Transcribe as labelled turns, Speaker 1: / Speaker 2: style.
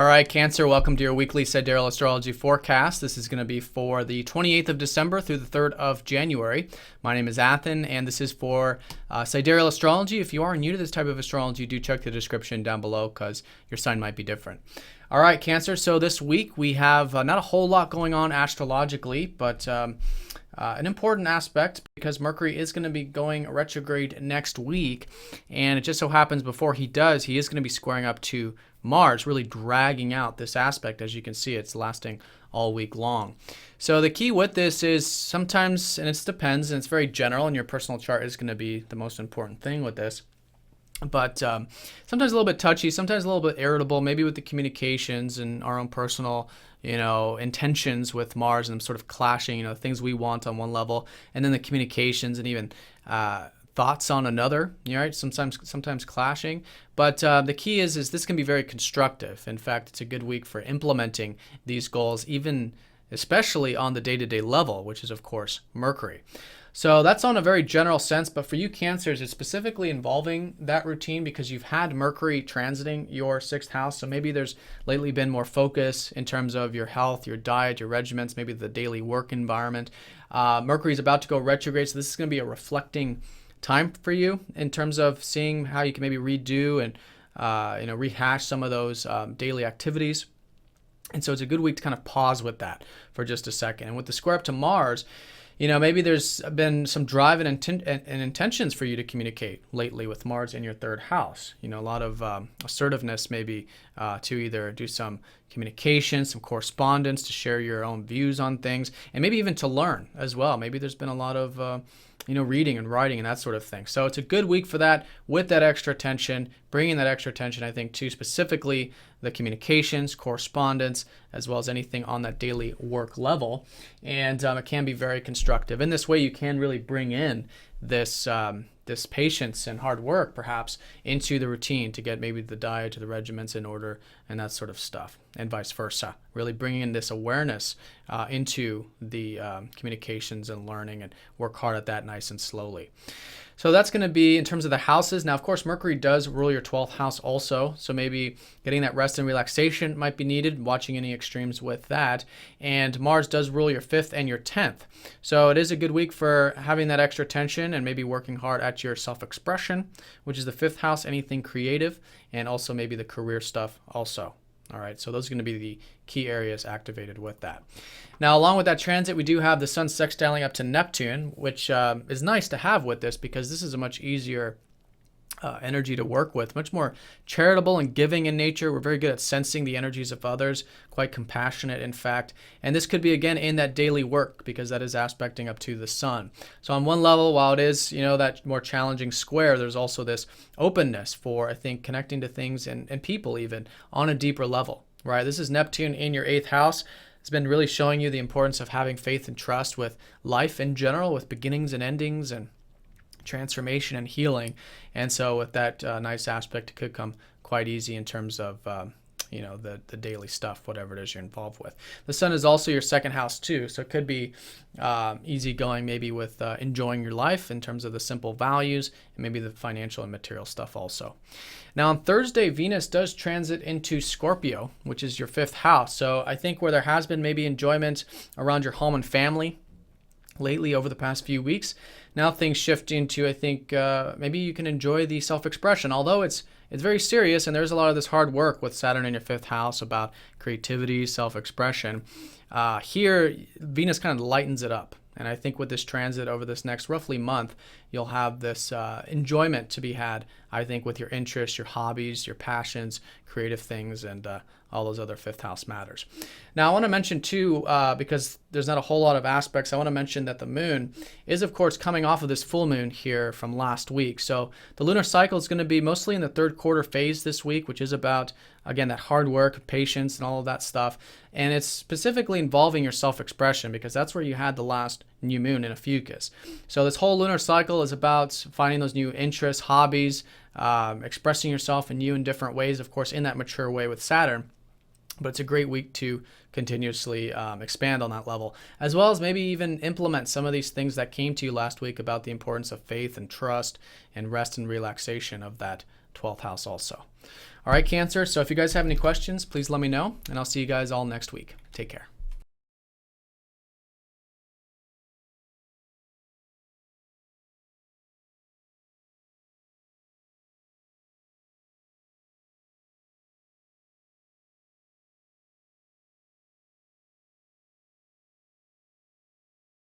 Speaker 1: All right, Cancer, welcome to your weekly Sidereal Astrology forecast. This is going to be for the 28th of December through the 3rd of January. My name is Athen, and this is for Sidereal Astrology. If you are new to this type of astrology, do check the description down below because your sign might be different. All right, Cancer, so this week we have not a whole lot going on astrologically, but an important aspect because Mercury is going to be going retrograde next week, and it just so happens before he does, he is going to be squaring up to Mars, really dragging out this aspect. As you can see, it's lasting all week long. So the key with this is sometimes, and it depends, and it's very general, and your personal chart is going to be the most important thing with this. But sometimes a little bit touchy, sometimes a little bit irritable, maybe with the communications and our own personal, intentions with Mars and sort of clashing, things we want on one level, and then the communications and even thoughts on another, right? Sometimes clashing. But the key is this can be very constructive. In fact, it's a good week for implementing these goals, even especially on the day-to-day level, which is, of course, Mercury. So that's on a very general sense, but for you Cancers, it's specifically involving that routine because you've had Mercury transiting your 6th house. So maybe there's lately been more focus in terms of your health, your diet, your regimens, maybe the daily work environment. Mercury is about to go retrograde, so this is going to be a reflecting time for you in terms of seeing how you can maybe redo and rehash some of those daily activities. And so it's a good week to kind of pause with that for just a second. And with the square up to Mars, maybe there's been some drive and intentions for you to communicate lately with Mars in your 3rd house. A lot of assertiveness maybe to either do some communication, some correspondence, to share your own views on things, and maybe even to learn as well. Maybe there's been a lot of reading and writing and that sort of thing. So it's a good week for that with that extra attention, bringing that extra attention, I think, to specifically the communications, correspondence, as well as anything on that daily work level. And it can be very constructive. In this way, you can really bring in this patience and hard work, perhaps, into the routine to get maybe the diet or the regimens in order and that sort of stuff, and vice versa. Really bringing in this awareness into the communications and learning, and work hard at that nice and slowly. So that's going to be in terms of the houses. Now, of course, Mercury does rule your 12th house also, so maybe getting that rest and relaxation might be needed, watching any extremes with that. And Mars does rule your 5th and your 10th. So it is a good week for having that extra attention and maybe working hard at your self-expression, which is the 5th house, anything creative, and also maybe the career stuff also. All right, so those are going to be the key areas activated with that. Now, along with that transit, we do have the Sun sextiling up to Neptune, which is nice to have with this because this is a much easier energy to work with, much more charitable and giving in nature. We're very good at sensing the energies of others, quite compassionate, in fact. And this could be, again, in that daily work because that is aspecting up to the sun. So on one level, while it is, that more challenging square, there's also this openness for, I think, connecting to things and people even on a deeper level, right? This is Neptune in your 8th house. It's been really showing you the importance of having faith and trust with life in general, with beginnings and endings and transformation and healing. And so with that nice aspect, it could come quite easy in terms of the daily stuff, whatever it is you're involved with. The sun is also your 2nd house too, so it could be easy going maybe with enjoying your life in terms of the simple values and maybe the financial and material stuff also. Now on Thursday, Venus does transit into Scorpio, which is your 5th house. So I think where there has been maybe enjoyment around your home and family lately over the past few weeks, now things shift into, I think, maybe you can enjoy the self-expression, although it's very serious, and there's a lot of this hard work with Saturn in your 5th house about creativity, self-expression. Here, Venus kind of lightens it up. And I think with this transit over this next roughly month, you'll have this enjoyment to be had, I think, with your interests, your hobbies, your passions, creative things, and all those other 5th house matters. Now, I want to mention too, because there's not a whole lot of aspects, I want to mention that the moon is, of course, coming off of this full moon here from last week. So the lunar cycle is going to be mostly in the 3rd quarter phase this week, which is about, again, that hard work, patience, and all of that stuff. And it's specifically involving your self-expression because that's where you had the last new moon in Ophiuchus. So this whole lunar cycle is about finding those new interests, hobbies, expressing yourself in new and different ways, of course, in that mature way with Saturn. But it's a great week to continuously expand on that level, as well as maybe even implement some of these things that came to you last week about the importance of faith and trust and rest and relaxation of that 12th house also. All right, Cancer. So if you guys have any questions, please let me know, and I'll see you guys all next week. Take care.